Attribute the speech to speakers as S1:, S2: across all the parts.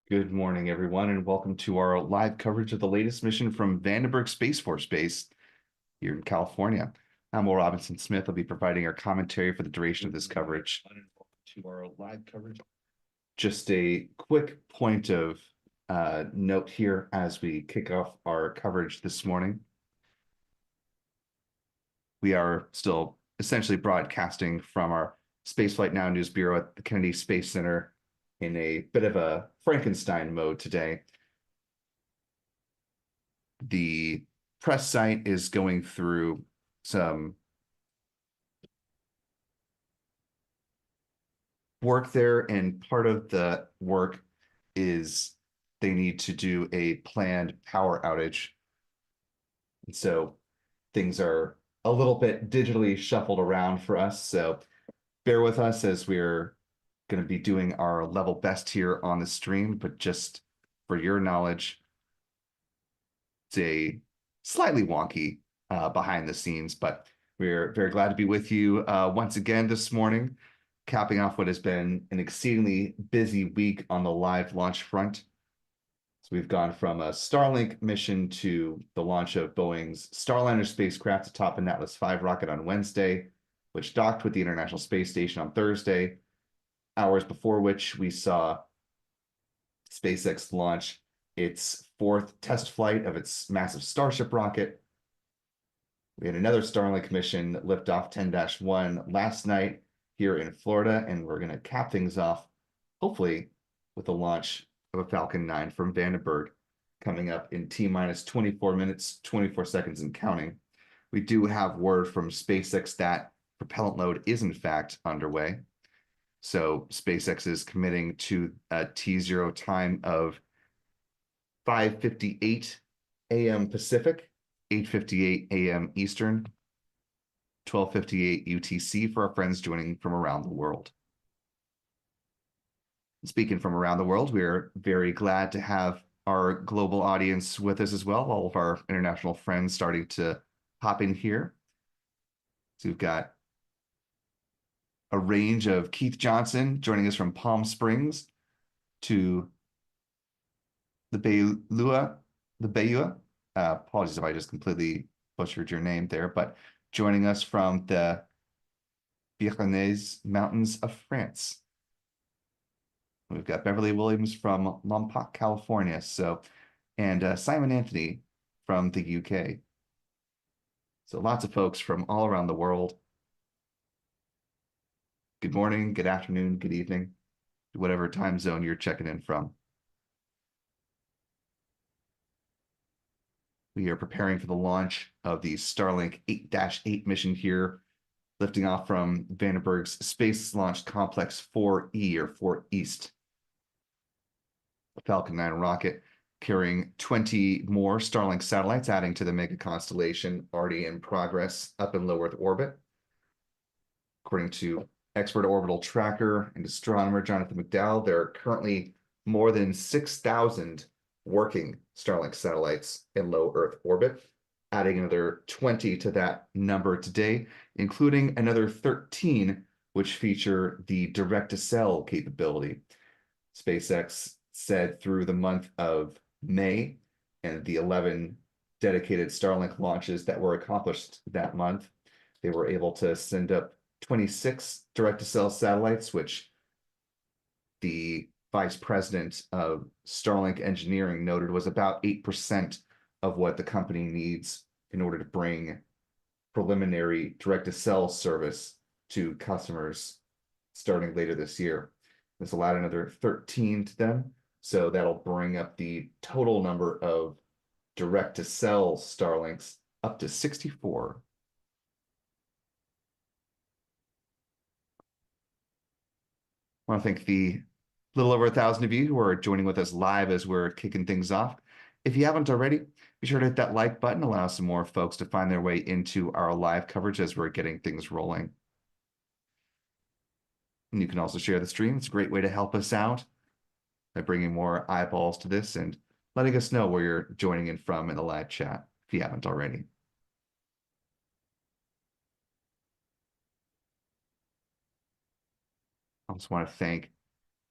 S1: Good morning, everyone, and welcome to our live coverage of the latest mission from Vandenberg Space Force Base here in California. I'm Will Robinson Smith. I'll be providing our commentary for the duration of this coverage. To our live coverage. Just a quick point of note here as we kick off our coverage this morning. We are still essentially broadcasting from our Spaceflight Now News Bureau at the Kennedy Space Center in a bit of a Frankenstein mode today. The press site is going through some work there, and part of the work is they need to do a planned power outage. And so things are a little bit digitally shuffled around for us. So bear with us as we're going to be doing our level best here on the stream, but just for your knowledge, it's a slightly wonky behind the scenes, but we're very glad to be with you once again this morning, capping off what has been an exceedingly busy week on the live launch front. So we've gone from a Starlink mission to the launch of Boeing's Starliner spacecraft atop an Atlas V rocket on Wednesday, which docked with the International Space Station on Thursday, hours before which we saw SpaceX launch its fourth test flight of its massive Starship rocket. We had another Starlink mission liftoff 10-1 last night here in Florida, and we're going to cap things off, hopefully, with the launch of a Falcon 9 from Vandenberg coming up in T-minus 24 minutes, 24 seconds and counting. We do have word from SpaceX that propellant load is in fact underway. So SpaceX is committing to a T0 time of 5:58 a.m. Pacific, 8:58 a.m. Eastern, 12:58 UTC for our friends joining from around the world. Speaking from around the world, we're very glad to have our global audience with us as well. All of our international friends starting to hop in here. So we've got a range of Keith Johnson joining us from Palm Springs to the Bayua. Apologies if I just completely butchered your name there, but joining us from the Pyrenees Mountains of France. We've got Beverly Williams from Lompoc, California. And Simon Anthony from the UK. So lots of folks from all around the world. Good morning, good afternoon, good evening, whatever time zone you're checking in from. We are preparing for the launch of the Starlink 8-8 mission here, lifting off from Vandenberg's Space Launch Complex 4E or 4 East. A Falcon 9 rocket carrying 20 more Starlink satellites, adding to the mega constellation already in progress up in low Earth orbit. According to expert orbital tracker and astronomer Jonathan McDowell, there are currently more than 6,000 working Starlink satellites in low Earth orbit, adding another 20 to that number today, including another 13 which feature the direct-to-cell capability. SpaceX said through the month of May and the 11 dedicated Starlink launches that were accomplished that month, they were able to send up 26 direct-to-cell satellites, which the vice president of Starlink engineering noted was about 8% of what the company needs in order to bring preliminary direct-to-cell service to customers starting later this year. This allowed another 13 to them, so that'll bring up the total number of direct-to-cell Starlinks up to 64. I want to thank the little over 1,000 of you who are joining with us live as we're kicking things off. If you haven't already, be sure to hit that like button, allow some more folks to find their way into our live coverage as we're getting things rolling. And you can also share the stream. It's a great way to help us out by bringing more eyeballs to this and letting us know where you're joining in from in the live chat if you haven't already. I also want to thank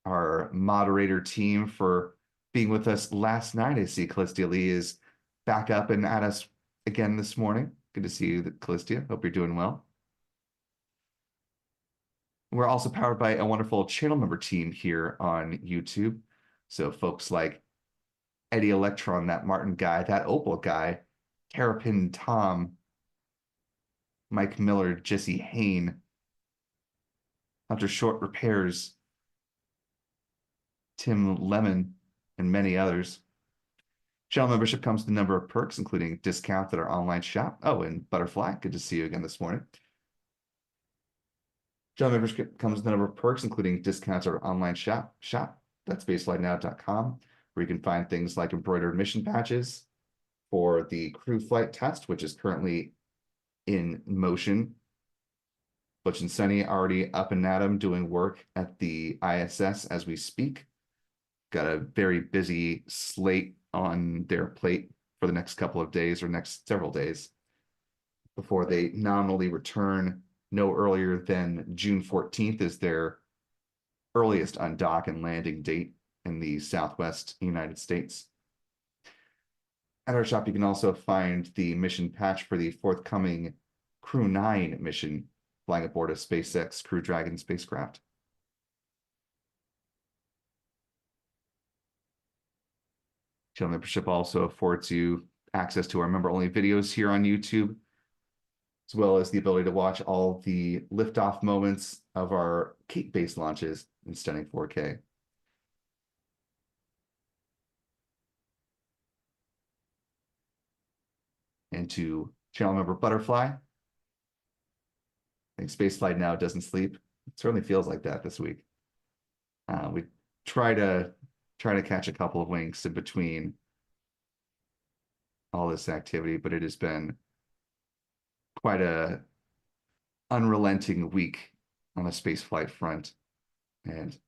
S1: our moderator team for being with us last night. I see Callistia Lee is back up and at us again this morning. Good to see you, Callistia. Hope you're doing well. We're also powered by a wonderful channel member team here on YouTube. So folks like Eddie Electron, that Martin guy, that Opal guy, Terrapin Tom, Mike Miller, Jesse Hain, Hunter Short Repairs, Tim Lemon, and many others. Channel membership comes with a number of perks, including discounts at our online shop. Oh, and Butterfly, good to see you again this morning. Channel membership comes with a number of perks, including discounts at our online shop. That's spaceflightnow.com, where you can find things like embroidered mission patches for the crew flight test, which is currently in motion. Butch and Sunny already up and at 'em doing work at the ISS as we speak. Got a very busy slate on their plate for the next couple of days or next several days before they nominally return. No earlier than June 14th is their earliest undock and landing date in the Southwest United States. At our shop, you can also find the mission patch for the forthcoming Crew 9 mission flying aboard a SpaceX Crew Dragon spacecraft. Channel membership also affords you access to our member-only videos here on YouTube, as well as the ability to watch all the liftoff moments of our Cape-based launches in stunning 4K. And to channel member Butterfly, I think Spaceflight Now doesn't sleep. It certainly feels like that this week. We try to catch a couple of winks in between all this activity, but it has been quite a unrelenting week on the spaceflight front. And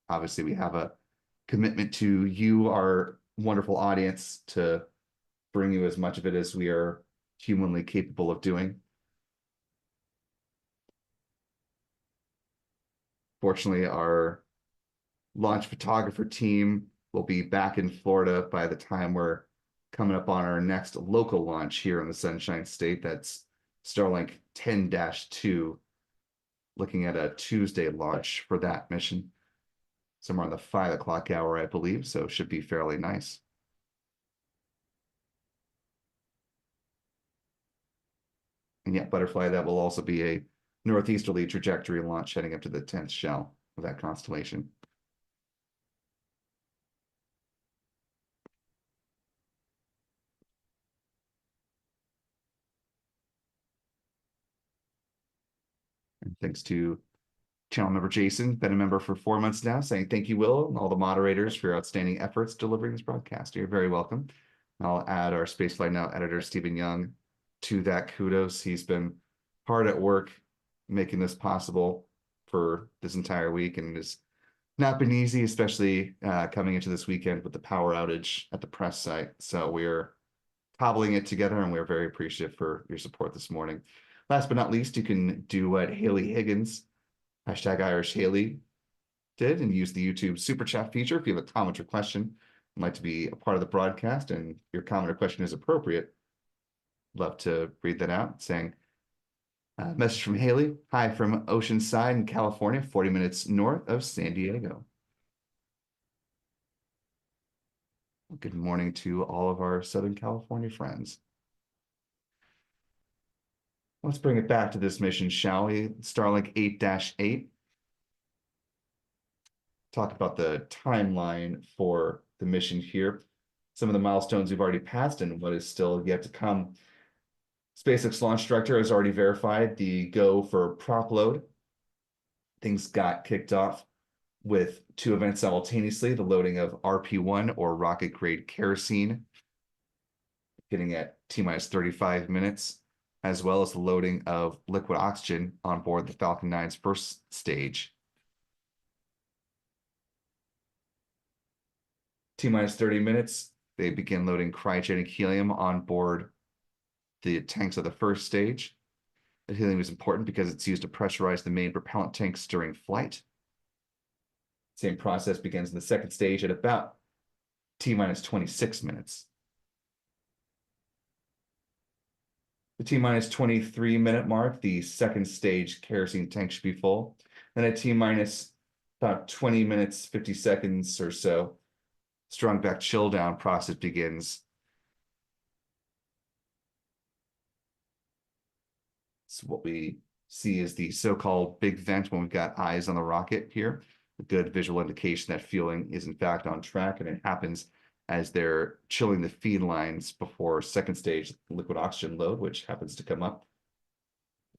S1: obviously we have a commitment to you, our wonderful audience, to bring you as much of it as we are humanly capable of doing. Fortunately, our launch photographer team will be back in Florida by the time we're coming up on our next local launch here in the Sunshine State. That's Starlink 10-2, looking at a Tuesday launch for that mission, somewhere on the 5 o'clock hour, I believe, so should be fairly nice. And yet, Butterfly, that will also be a northeasterly trajectory launch heading up to the 10th shell of that constellation. And thanks to channel member Jason, been a member for 4 months now, saying thank you, Will, and all the moderators for your outstanding efforts delivering this broadcast. You're very welcome. I'll add our Spaceflight Now editor, Stephen Young, to that kudos. He's been hard at work making this possible for this entire week, and it's not been easy, especially coming into this weekend with the power outage at the press site. So we're cobbling it together, and we're very appreciative for your support this morning. Last but not least, you can do what Haley Higgins, #IrishHaley, did and use the YouTube super chat feature. If you have a comment or question and like to be a part of the broadcast and your comment or question is appropriate, love to read that out. Saying, message from Haley. Hi from Oceanside in California, 40 minutes north of San Diego. Good morning to all of our Southern California friends. Let's bring it back to this mission, shall we? Starlink 8-8. Talk about the timeline for the mission here. Some of the milestones we've already passed and what is still yet to come. SpaceX launch director has already verified the go for prop load. Things got kicked off with 2 events simultaneously, the loading of RP1 or rocket grade kerosene, getting at T-minus 35 minutes, as well as the loading of liquid oxygen on board the Falcon 9's first stage. T-minus 30 minutes, they begin loading cryogenic helium on board the tanks of the first stage. The helium is important because it's used to pressurize the main propellant tanks during flight. Same process begins in the second stage at about T-minus 26 minutes. The T-minus 23-minute mark, the second stage kerosene tank should be full. Then at T-minus about 20 minutes, 50 seconds or so, strong back chill down process begins. So what we see is the so-called big vent when we've got eyes on the rocket here. A good visual indication that fueling is in fact on track, and it happens as they're chilling the feed lines before second stage liquid oxygen load, which happens to come up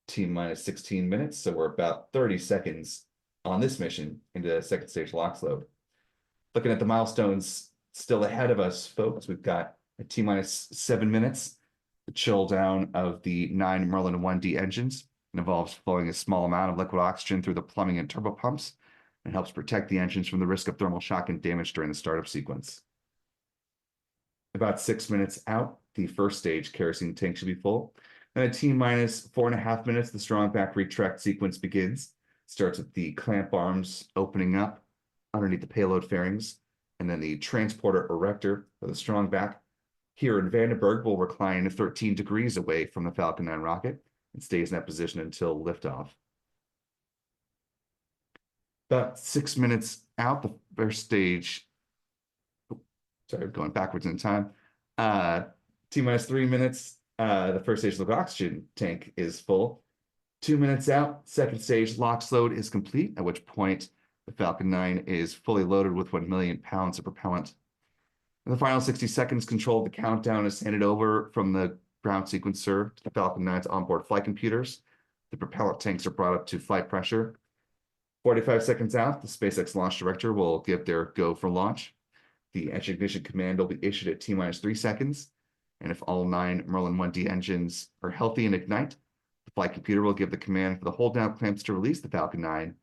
S1: T-minus 16 minutes. So we're about 30 seconds on this mission into second stage LOX load. Looking at the milestones still ahead of us, folks, we've got a T-minus 7 minutes, the chill down of the 9 Merlin 1D engines. It involves flowing a small amount of liquid oxygen through the plumbing and turbo pumps, and helps protect the engines from the risk of thermal shock and damage during the startup sequence. About 6 minutes out, the first stage kerosene tank should be full. Then at T-minus 4.5 minutes, the strong back retract sequence begins. Starts with the clamp arms opening up underneath the payload fairings, and then the transporter erector for the strong back here in Vandenberg will recline 13 degrees away from the Falcon 9 rocket and stays in that position until liftoff. About 6 minutes out, the first stage, sorry, going backwards in time, T-minus 3 minutes, the first stage liquid oxygen tank is full. 2 minutes out, second stage LOX load is complete, at which point the Falcon 9 is fully loaded with 1 million pounds of propellant. In the final 60 seconds, control of the countdown is handed over from the ground sequencer to the Falcon 9's onboard flight computers. The propellant tanks are brought up to flight pressure. 45 seconds out, the SpaceX launch director will give their go for launch. The engine ignition command will be issued at T-minus 3 seconds. And if all 9 Merlin 1D engines are healthy and ignite, the flight computer will give the command for the hold down clamps to release the Falcon 9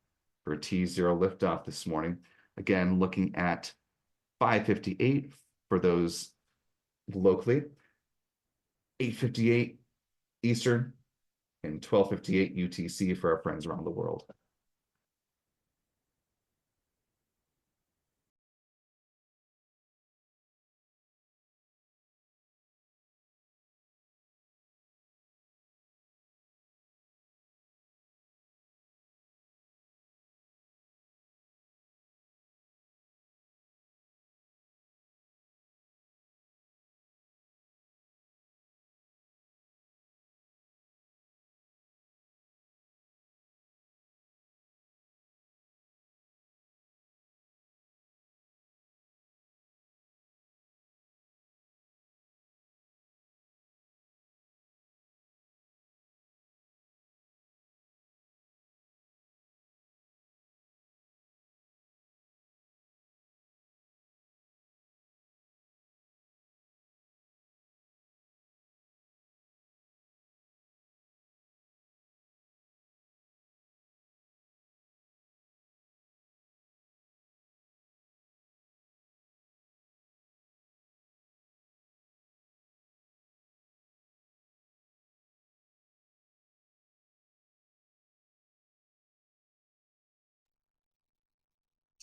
S1: for a T0 liftoff this morning. Again, looking at 5:58 for those locally, 8:58 Eastern, and 12:58 UTC for our friends around the world.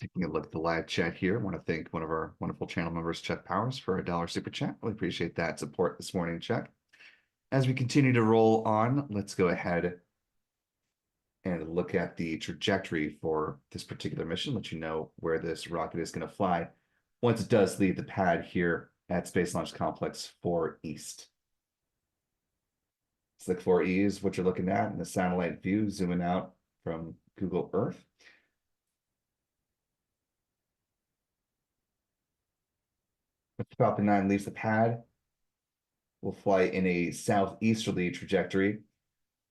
S1: Taking a look at the live chat here, I want to thank one of our wonderful channel members, Chuck Powers, for a $1 super chat. Really appreciate that support this morning, Chuck. As we continue to roll on, let's go ahead and look at the trajectory for this particular mission, let you know where this rocket is going to fly once it does leave the pad here at Space Launch Complex 4 East. Slick 4E is what you're looking at in the satellite view, zooming out from Google Earth. If the Falcon 9 leaves the pad, we'll fly in a southeasterly trajectory,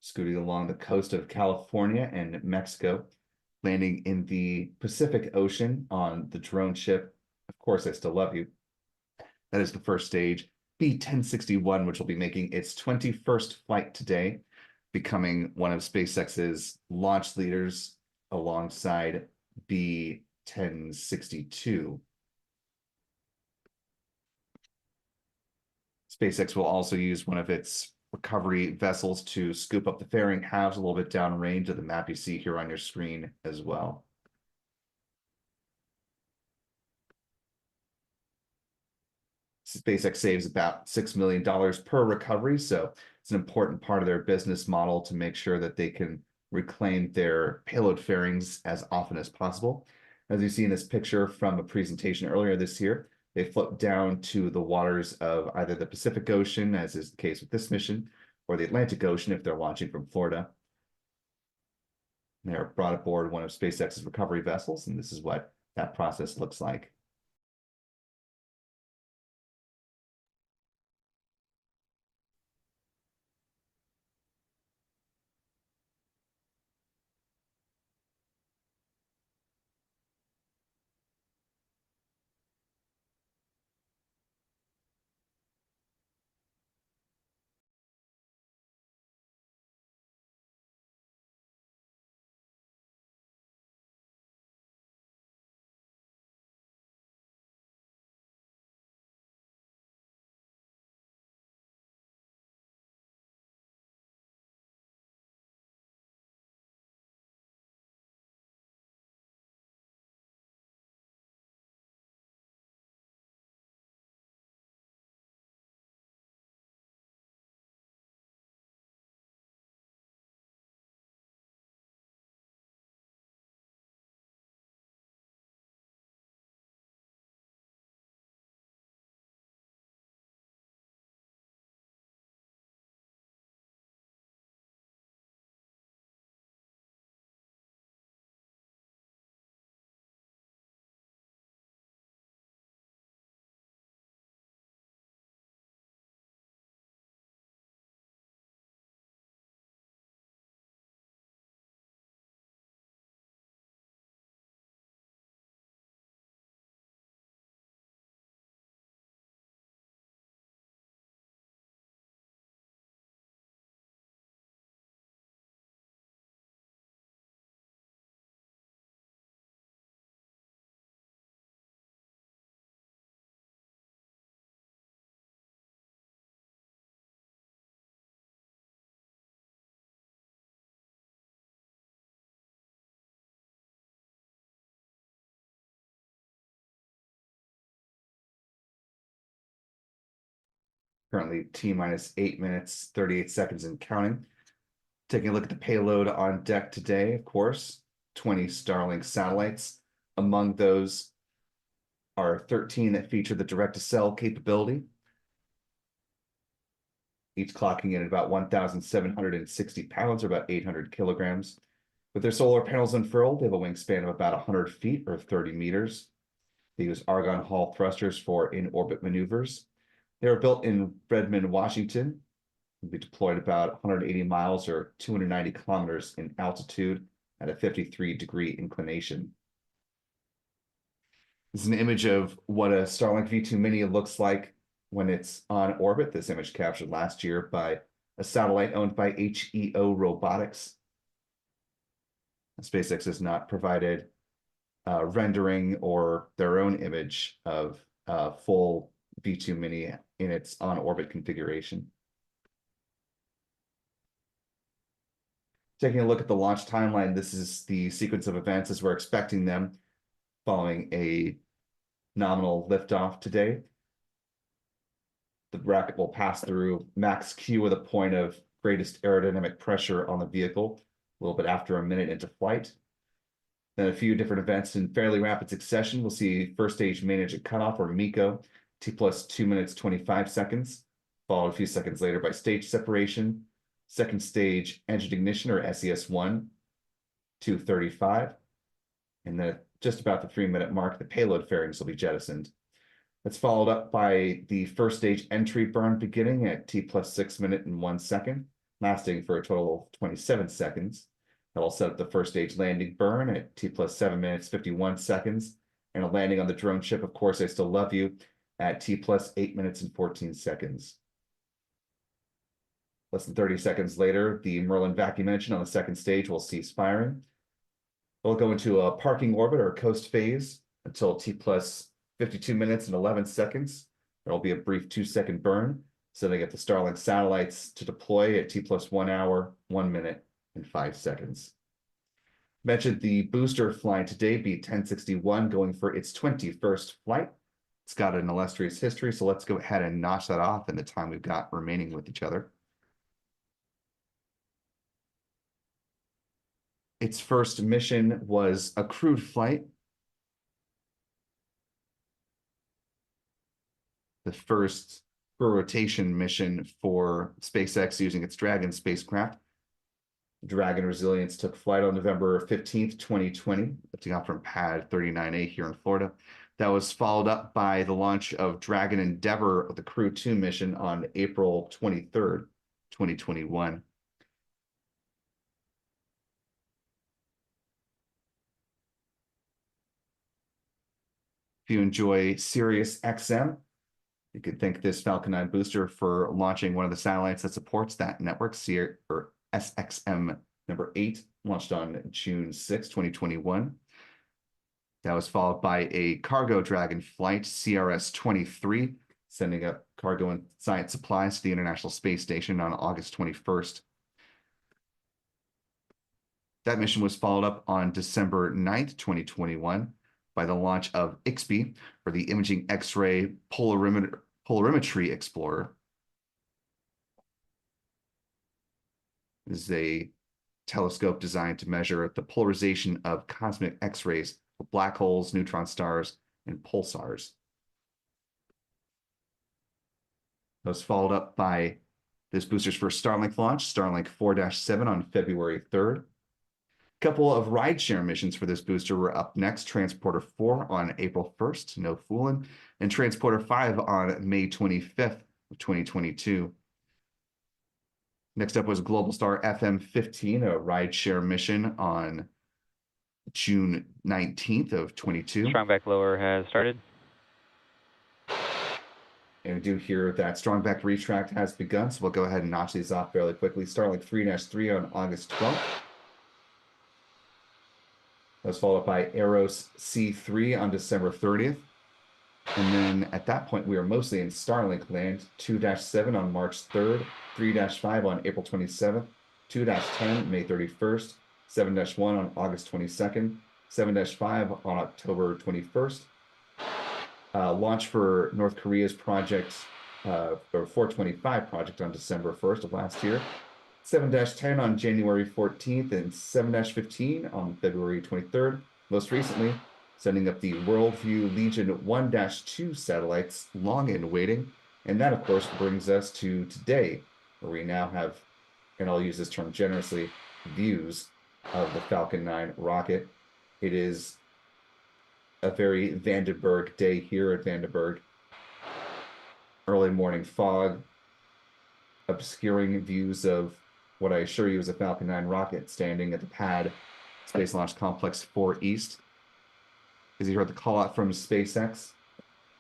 S1: scooting along the coast of California and Mexico, landing in the Pacific Ocean on the drone ship, Of Course I Still Love You. That is the first stage, B-1061, which will be making its 21st flight today, becoming one of SpaceX's launch leaders alongside B-1062. SpaceX will also use one of its recovery vessels to scoop up the fairing halves a little bit downrange of the map you see here on your screen as well. SpaceX saves about $6 million per recovery. So it's an important part of their business model to make sure that they can reclaim their payload fairings as often as possible. As you see in this picture from a presentation earlier this year, they float down to the waters of either the Pacific Ocean, as is the case with this mission, or the Atlantic Ocean if they're launching from Florida. They're brought aboard one of SpaceX's recovery vessels, and this is what that process looks like. Currently T-minus 8 minutes, 38 seconds and counting. Taking a look at the payload on deck today, of course, 20 Starlink satellites. Among those are 13 that feature the direct-to-cell capability, each clocking in at about 1,760 pounds, or about 800 kilograms. With their solar panels unfurled, they have a wingspan of about 100 feet, or 30 meters. They use argon Hall thrusters for in-orbit maneuvers. They were built in Redmond, Washington. Will be deployed about 180 miles or 290 kilometers in altitude at a 53-degree inclination. This is an image of what a Starlink V2 Mini looks like when it's on orbit. This image captured last year by a satellite owned by HEO Robotics. SpaceX has not provided rendering or their own image of full V2 Mini in its on-orbit configuration. Taking a look at the launch timeline, this is the sequence of events as we're expecting them following a nominal liftoff today. The rocket will pass through max Q with a point of greatest aerodynamic pressure on the vehicle a little bit after a minute into flight. Then a few different events in fairly rapid succession. We'll see first stage main engine cutoff, or MECO, T plus 2 minutes, 25 seconds, followed a few seconds later by stage separation. Second stage engine ignition, or SES1, 2:35. And then just about the 3-minute mark, the payload fairings will be jettisoned. That's followed up by the first stage entry burn beginning at T plus 6 minutes and 1 second, lasting for a total of 27 seconds. That will set up the first stage landing burn at T plus 7 minutes, 51 seconds, and a landing on the drone ship, Of Course I Still Love You, at T plus 8 minutes and 14 seconds. Less than 30 seconds later, the Merlin vacuum engine on the second stage will cease firing. We'll go into a parking orbit, or coast phase, until T plus 52 minutes and 11 seconds. There will be a brief 2-second burn, setting up the Starlink satellites to deploy at T plus 1 hour, 1 minute, and 5 seconds. Mentioned the booster flying today, B1061, going for its 21st flight. It's got an illustrious history, so let's go ahead and notch that off in the time we've got remaining with each other. Its first mission was a crewed flight. The first crew rotation mission for SpaceX using its Dragon spacecraft. Dragon Resilience took flight on November 15th, 2020, lifting off from pad 39A here in Florida. That was followed up by the launch of Dragon Endeavour, the Crew 2 mission on April 23rd, 2021. If you enjoy Sirius XM, you could thank this Falcon 9 booster for launching one of the satellites that supports that network, or SXM number 8, launched on June 6, 2021. That was followed by a cargo Dragon flight, CRS-23, sending up cargo and science supplies to the International Space Station on August 21st. That mission was followed up on December 9th, 2021, by the launch of IXPE, or the Imaging X-ray Polarimetry Explorer. This is a telescope designed to measure the polarization of cosmic X-rays, black holes, neutron stars, and pulsars. That was followed up by this booster's first Starlink launch, Starlink 4-7 on February 3rd. A couple of rideshare missions for this booster were up next. Transporter 4 on April 1st, no fooling, and Transporter 5 on May 25th of 2022. Next up was Globalstar FM-15, a rideshare mission on June 19th of 22.
S2: Strongback lower has started.
S1: And we do hear that Strongback retract has begun, so we'll go ahead and notch these off fairly quickly. Starlink 3-3 on August 12th. That was followed by Eros C3 on December 30th. And then at that point, we were mostly in Starlink land. 2-7 on March 3rd, 3-5 on April 27th, 2-10 May 31st, 7-1 on August 22nd, 7-5 on October 21st. Launch for North Korea's project, or 425 project on December 1st of last year. 7-10 on January 14th and 7-15 on February 23rd. Most recently, sending up the Worldview Legion 1-2 satellites, long in waiting. And that, of course, brings us to today, where we now have, and I'll use this term generously, views of the Falcon 9 rocket. It is a very Vandenberg day here at Vandenberg. Early morning fog, obscuring views of what I assure you is a Falcon 9 rocket standing at the pad, Space Launch Complex 4 East. As you heard the call out from SpaceX,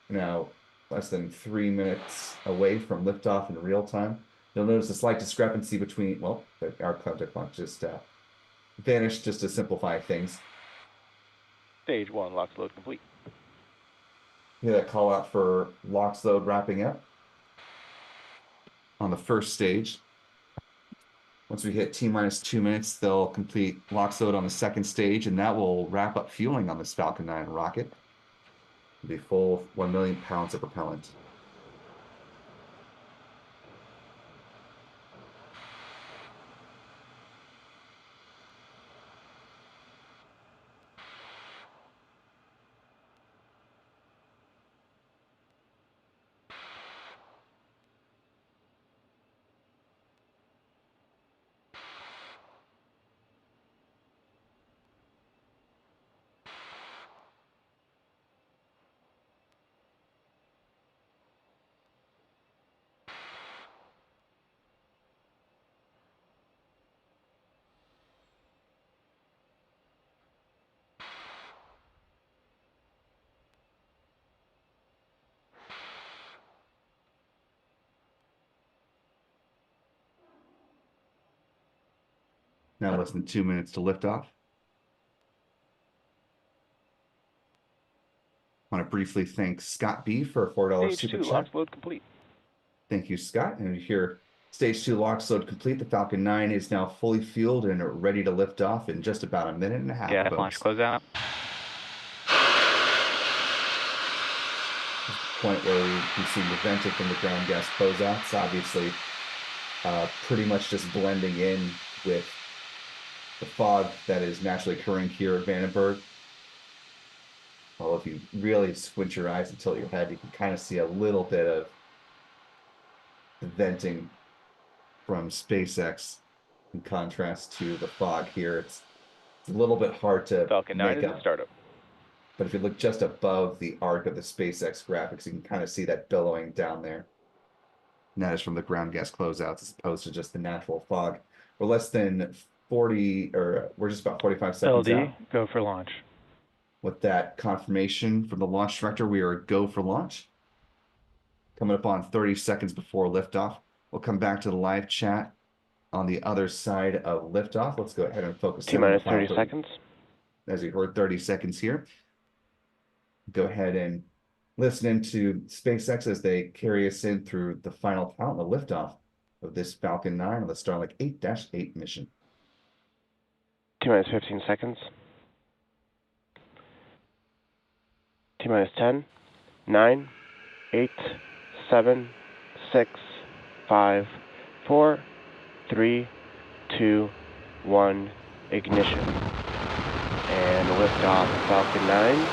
S1: now less than 3 minutes away from liftoff in real time. You'll notice a slight discrepancy between, well, our contact launch just vanished just to simplify things.
S2: Stage 1, LOX load complete.
S1: Hear that call out for LOX load wrapping up on the first stage. Once we hit T-minus 2 minutes, they'll complete LOX load on the second stage, and that will wrap up fueling on this Falcon 9 rocket. It'll be full 1 million pounds of propellant. Now less than 2 minutes to liftoff. I want to briefly thank Scott B for a $4
S2: Stage
S1: super
S2: 2,
S1: chat.
S2: LOX load complete.
S1: Thank you, Scott. And you hear Stage 2 LOX load complete. The Falcon 9 is now fully fueled and ready to lift off in just about 1.5 minutes.
S2: Yeah, launch closeout.
S1: point where we can see the venting from the ground gas closeouts, obviously pretty much just blending in with the fog that is naturally occurring here at Vandenberg. Well, if you really squint your eyes and tilt your head, you can kind of see a little bit of the venting from SpaceX in contrast to the fog here. It's a little bit hard to
S2: Falcon 9
S1: make
S2: is in
S1: up,
S2: startup.
S1: but if you look just above the arc of the SpaceX graphics, you can kind of see that billowing down there. And that is from the ground gas closeouts as opposed to just the natural fog. We're less than 40, or we're just about 45 seconds
S2: LD,
S1: out.
S2: go for launch.
S1: With that confirmation from the launch director, we are go for launch. Coming up on 30 seconds before liftoff. We'll come back to the live chat on the other side of liftoff. Let's go ahead and focus in on the
S2: T-minus
S1: final
S2: 30 seconds.
S1: As you heard, 30 seconds here. Go ahead and listen into SpaceX as they carry us in through the final count, the liftoff of this Falcon 9 on the Starlink 8-8 mission.
S2: T-minus 15 seconds. T-minus 10, 9, 8, 7, 6, 5, 4, 3, 2, 1, ignition. And liftoff Falcon 9.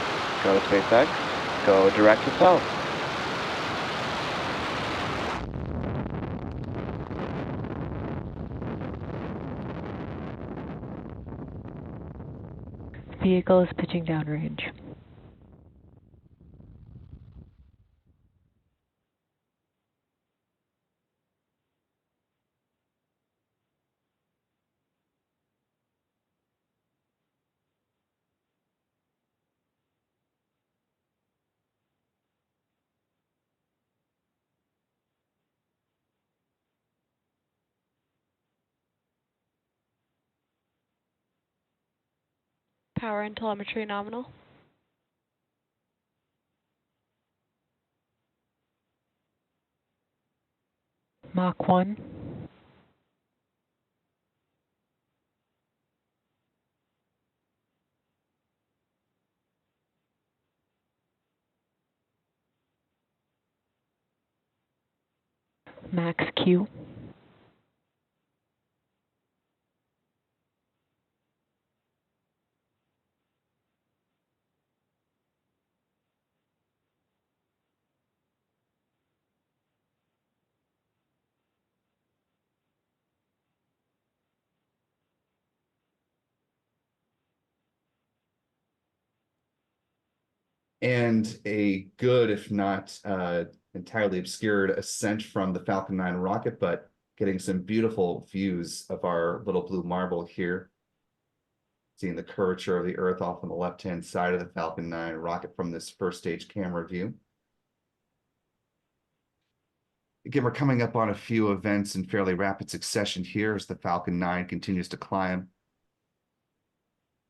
S2: Go to SpaceX. Go direct to south.
S3: Vehicle is pitching downrange. Power and telemetry nominal. Mach 1. Max Q.
S1: And a good, if not entirely obscured, ascent from the Falcon 9 rocket, but getting some beautiful views of our little blue marble here. Seeing the curvature of the Earth off on the left-hand side of the Falcon 9 rocket from this first stage camera view. Again, we're coming up on a few events in fairly rapid succession here as the Falcon 9 continues to climb.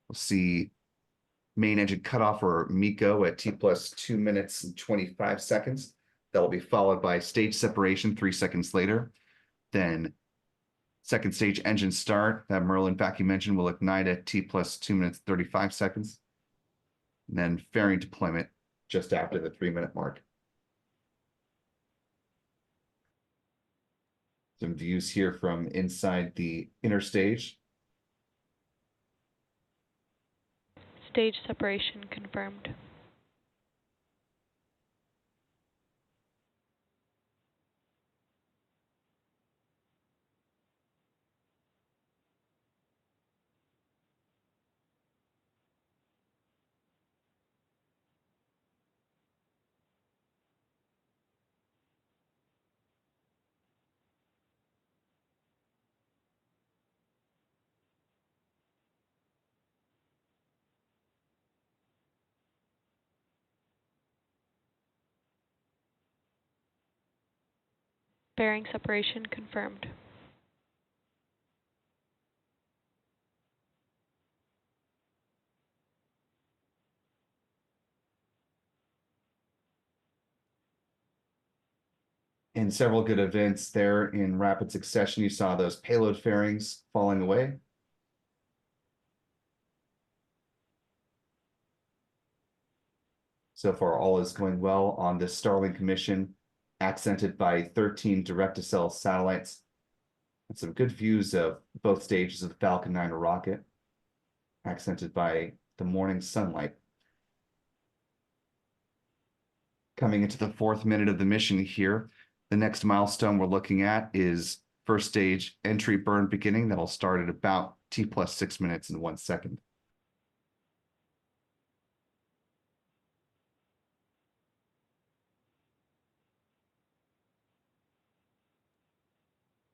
S1: We'll see main engine cutoff or MECO at T plus 2 minutes and 25 seconds. That will be followed by stage separation 3 seconds later. Then second stage engine start, that Merlin vacuum engine will ignite at T plus 2 minutes, 35 seconds. And then fairing deployment just after the 3-minute mark. Some views here from inside the inner stage.
S3: Stage separation confirmed. Bearing separation confirmed.
S1: And several good events there in rapid succession. You saw those payload fairings falling away. So far, all is going well on this Starlink mission, accented by 13 direct-to-cell satellites and some good views of both stages of the Falcon 9 rocket, accented by the morning sunlight. Coming into the 4th minute of the mission here, the next milestone we're looking at is first stage entry burn beginning. That'll start at about T plus 6 minutes and 1 second.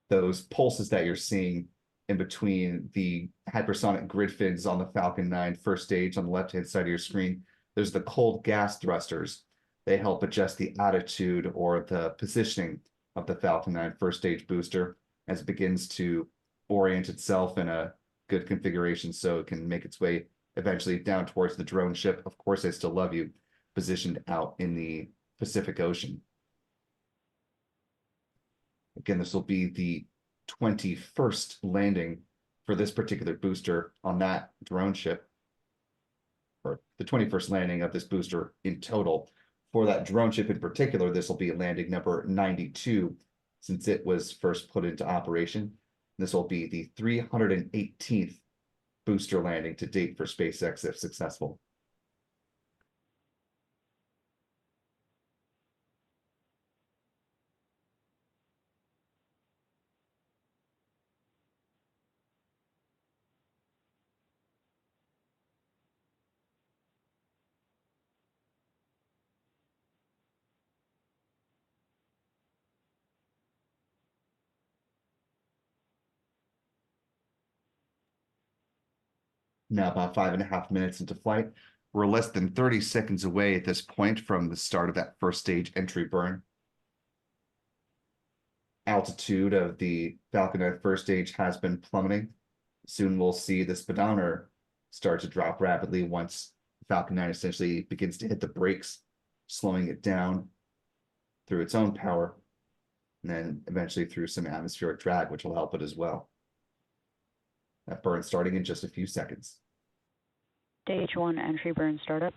S1: Those pulses that you're seeing in between the hypersonic grid fins on the Falcon 9 first stage on the left-hand side of your screen, there's the cold gas thrusters. They help adjust the attitude or the positioning of the Falcon 9 first stage booster as it begins to orient itself in a good configuration so it can make its way eventually down towards the drone ship. Of course, I Still Love You, positioned out in the Pacific Ocean. Again, this will be the 21st landing for this particular booster on that drone ship, or the 21st landing of this booster in total. For that drone ship in particular, this will be landing number 92 since it was first put into operation. This will be the 318th booster landing to date for SpaceX if successful. Now about 5.5 minutes into flight. We're less than 30 seconds away at this point from the start of that first stage entry burn. Altitude of the Falcon 9 first stage has been plummeting. Soon we'll see the speedometer start to drop rapidly once Falcon 9 essentially begins to hit the brakes, slowing it down through its own power, and then eventually through some atmospheric drag, which will help it as well. That burn starting in just a few seconds.
S4: Stage 1 entry burn startup.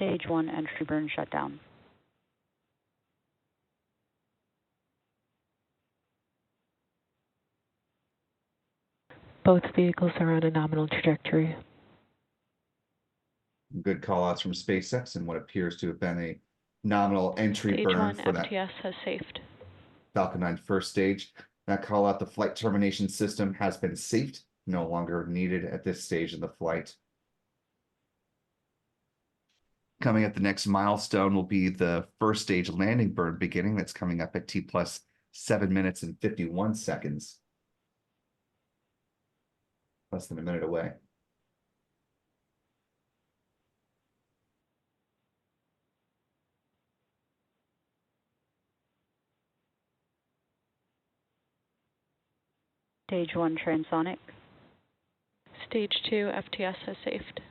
S4: Stage 1 entry burn shutdown.
S3: Both vehicles are on a nominal trajectory.
S1: Good call outs from SpaceX and what appears to have been a nominal entry
S3: Stage
S1: burn
S3: 1
S1: for that
S3: FTS has safed.
S1: Falcon 9 first stage. That call out, the flight termination system has been safed, no longer needed at this stage of the flight. Coming up, the next milestone will be the first stage landing burn beginning. That's coming up at T plus 7 minutes and 51 seconds. Less than a minute away.
S4: Stage 1 transonic.
S3: Stage 2 FTS has safed.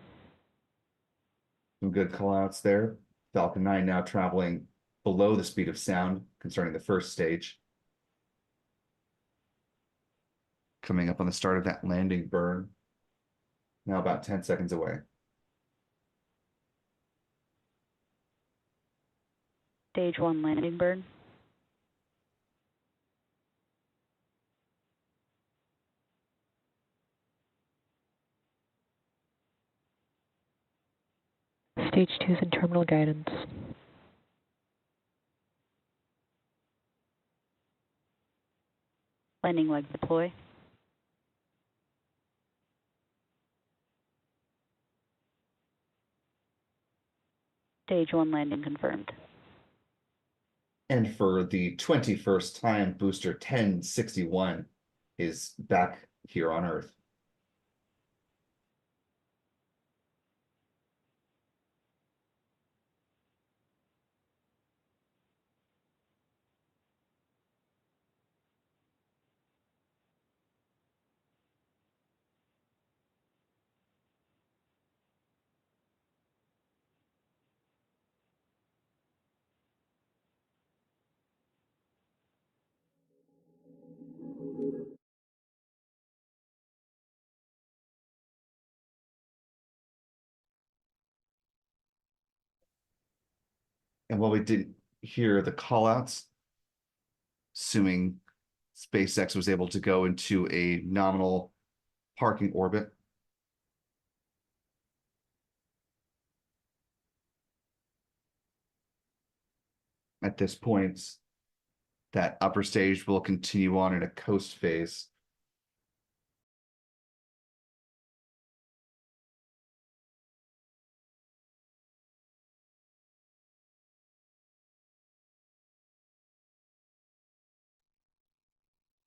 S1: Some good call outs there. Falcon 9 now traveling below the speed of sound concerning the first stage. Coming up on the start of that landing burn. Now about 10 seconds away.
S4: Stage 1 landing burn.
S3: Stage 2 is in terminal guidance.
S4: Landing leg deploy. Stage 1 landing confirmed.
S1: And for the 21st time, booster 1061 is back here on Earth. And while we didn't hear the call outs, assuming SpaceX was able to go into a nominal parking orbit, at this point, that upper stage will continue on in a coast phase.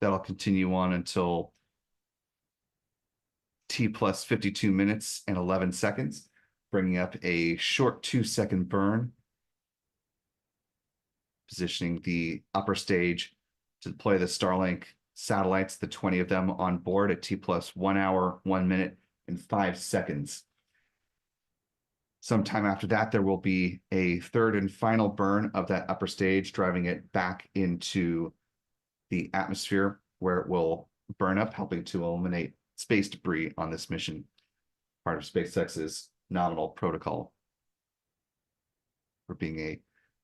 S1: That'll continue on until T plus 52 minutes and 11 seconds, bringing up a short 2-second burn, positioning the upper stage to deploy the Starlink satellites, the 20 of them on board at T plus 1 hour, 1 minute, and 5 seconds. Sometime after that, there will be a third and final burn of that upper stage, driving it back into the atmosphere where it will burn up, helping to eliminate space debris on this mission, part of SpaceX's nominal protocol for being a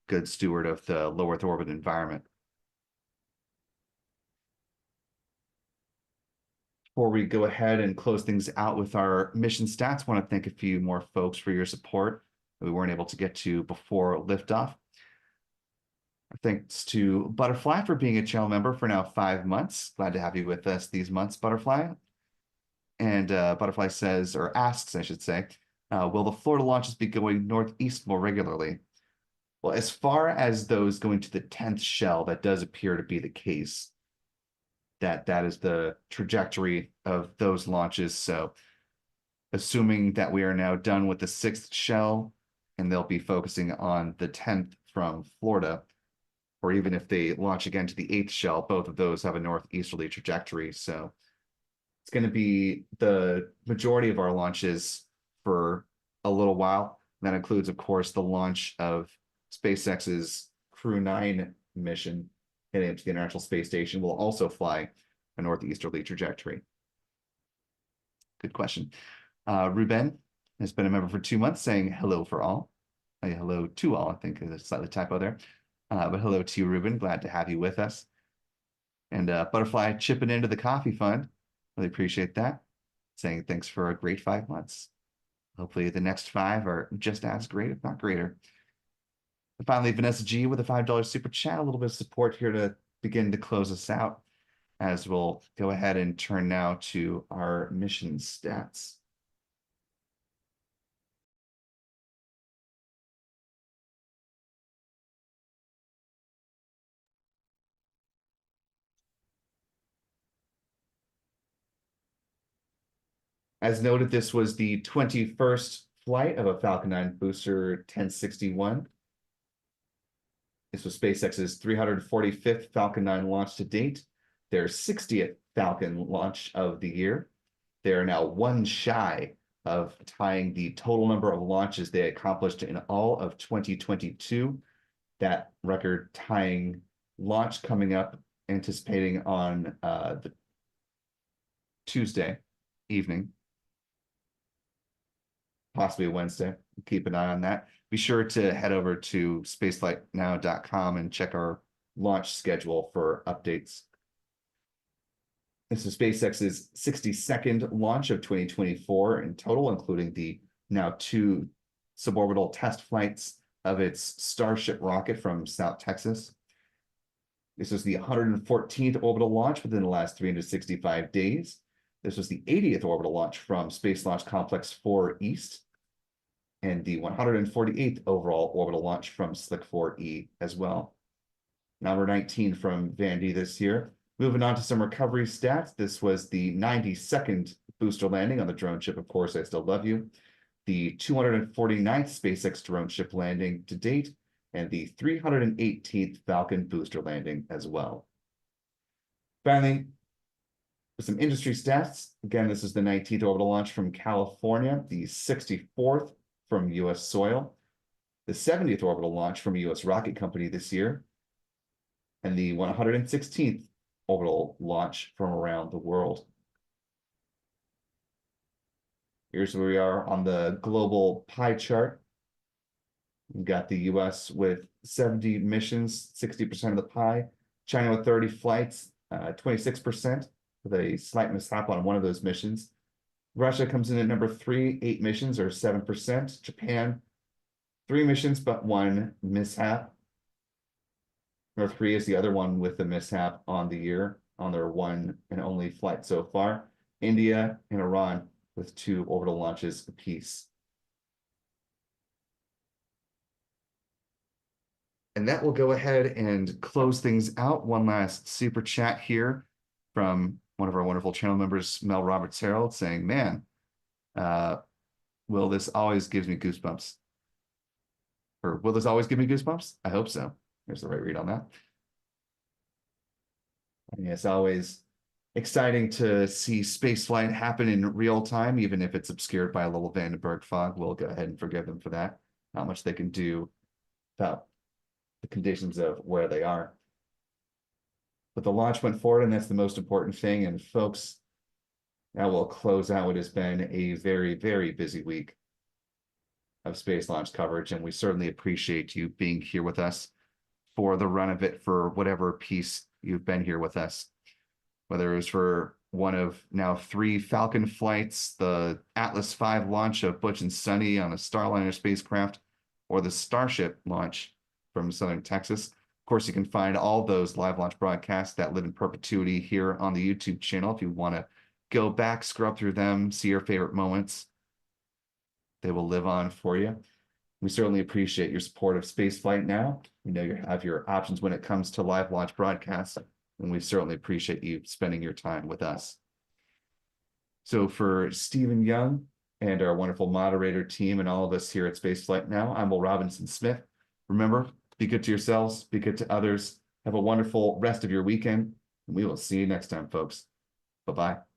S1: good steward of the low Earth orbit environment. Before we go ahead and close things out with our mission stats, I want to thank a few more folks for your support that we weren't able to get to before liftoff. Thanks to Butterfly for being a channel member for now 5 months. Glad to have you with us these months, Butterfly. And Butterfly says, or asks, I should say, will the Florida launches be going northeast more regularly? Well, as far as those going to the 10th shell, that does appear to be the case. That is the trajectory of those launches. So assuming that we are now done with the 6th shell, and they'll be focusing on the 10th from Florida, or even if they launch again to the 8th shell, both of those have a northeasterly trajectory. So it's going to be the majority of our launches for a little while. And that includes, of course, the launch of SpaceX's Crew 9 mission heading up to the International Space Station will also fly a northeasterly trajectory. Good question. Ruben has been a member for 2 months, saying hello for all. Hello to all, I think is a slightly typo there. But hello to you, Ruben. Glad to have you with us. And Butterfly chipping into the coffee fund. Really appreciate that. Saying thanks for a great 5 months. Hopefully the next 5 are just as great, if not greater. And finally, Vanessa G with a $5 super chat, a little bit of support here to begin to close us out, as we'll go ahead and turn now to our mission stats. As noted, this was the 21st flight of a Falcon 9 booster 1061. This was SpaceX's 345th Falcon 9 launch to date, their 60th Falcon launch of the year. They are now 1 shy of tying the total number of launches they accomplished in all of 2022. That record tying launch coming up, anticipating on the Tuesday evening, possibly a Wednesday. Keep an eye on that. Be sure to head over to spaceflightnow.com and check our launch schedule for updates. This is SpaceX's 62nd launch of 2024 in total, including the now 2 suborbital test flights of its Starship rocket from South Texas. This was the 114th orbital launch within the last 365 days. This was the 80th orbital launch from Space Launch Complex 4 East, and the 148th overall orbital launch from Slick 4E as well. Number 19 from Vandy this year. Moving on to some recovery stats. This was the 92nd booster landing on the drone ship, Of Course I Still Love You, the 249th SpaceX drone ship landing to date, and the 318th Falcon booster landing as well. Finally, for some industry stats, again, this is the 19th orbital launch from California, the 64th from US soil, the 70th orbital launch from a US rocket company this year, and the 116th orbital launch from around the world. Here's where we are on the global pie chart. We've got the US with 70 missions, 60% of the pie. China with 30 flights, 26%, with a slight mishap on one of those missions. Russia comes in at number 3, 8 missions or 7%. Japan, 3 missions, but 1 mishap. North Korea is the other one with the mishap on the year, on their 1 and only flight so far. India and Iran with 2 orbital launches apiece. And that will go ahead and close things out. One last super chat here from one of our wonderful channel members, Mel Roberts Harold, saying, man, will this always gives me goosebumps? Or will this always give me goosebumps? I hope so. There's the right read on that. I mean, it's always exciting to see spaceflight happen in real time, even if it's obscured by a little Vandenberg fog. We'll go ahead and forgive them for that. Not much they can do about the conditions of where they are. But the launch went forward, and that's the most important thing. And folks, now we'll close out what has been a very, very busy week of space launch coverage, and we certainly appreciate you being here with us for the run of it, for whatever piece you've been here with us, whether it was for one of now 3 Falcon flights, the Atlas V launch of Butch and Sunny on a Starliner spacecraft, or the Starship launch from Southern Texas. Of course, you can find all those live launch broadcasts that live in perpetuity here on the YouTube channel. If you want to go back, scrub through them, see your favorite moments, they will live on for you. We certainly appreciate your support of spaceflight now. We know you have your options when it comes to live launch broadcasts, and we certainly appreciate you spending your time with us. So for Stephen Young and our wonderful moderator team and all of us here at Spaceflight Now, I'm Will Robinson Smith. Remember, be good to yourselves, be good to others. Have a wonderful rest of your weekend, and we will see you next time, folks. Bye-bye.